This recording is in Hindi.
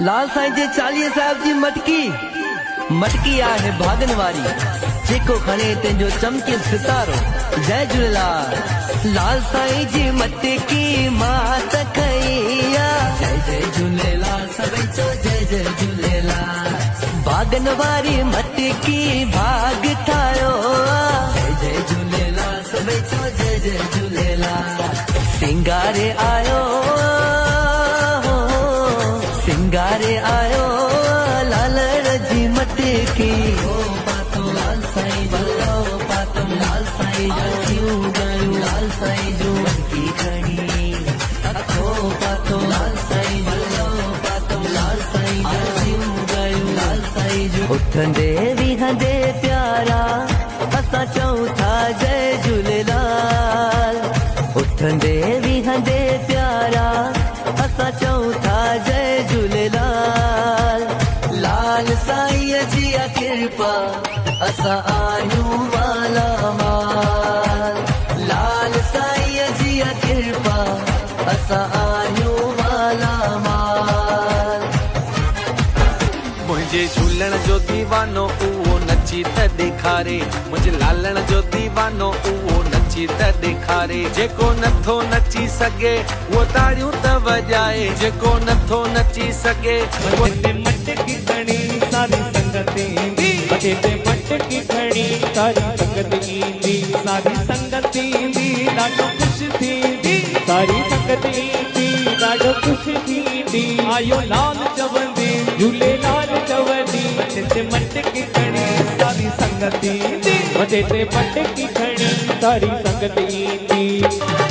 लाल साईं जे चालीहे साहिब जी मटकी आहे भागन वारी, जेको खणे तंहिंजो चमके सितारो। जय झूलेलाल। लाल साईं जी मटकी मात खई आ, जय जय झूलेलाल सभई चो जय जय झूलेलाल। भागन वारी मटकी भाग ठायो आ, जय जय झूलेलाल सभई चो जय जय झूलेलाल। सिंगारे आयो सिंगारे आयो लाल रजी मटकी, पातो लाल साईं बल्लो पातो लाल साईं जो गायो लाल साईं जो मटकी खणी। अखो पातो लाल साईं बल्लो पातो लाल साईं जो गायो लाल साईं जो। उथंदे विहंदे प्यारा असां चऊं था जय झूलेलाल। उथंदे विहंदे प्यारा असां चऊं था जय झूलेलाल। लाल साईं जी कृपा असां आयूं माला माल। लाल साईं जी कृपा असां आयूं माला माल। मुझे झूलण जो दीवानो उहो नची त ॾेखारे, मुझे लालण जो दीवानो उहो नची त ॾेखारे। जेको नथो नची सघे उहो ताड़ियूं त वॼाए, जेको नथो नची सघे मटकी खणी सारी संगत ईंदी, मथे मटकी खणी सारी संगत ईंदी, सारी संगत ईंदी ॾाढो ख़ुशि थींदी, सारी संगत ईंदी ॾाढो ख़ुशि थींदी। आयो लाल चवंदी झूलेलाल चवंदी, मथे मटकी खणी सारी संगत ईंदी, मथे मटकी खणी सारी संगत ईंदी।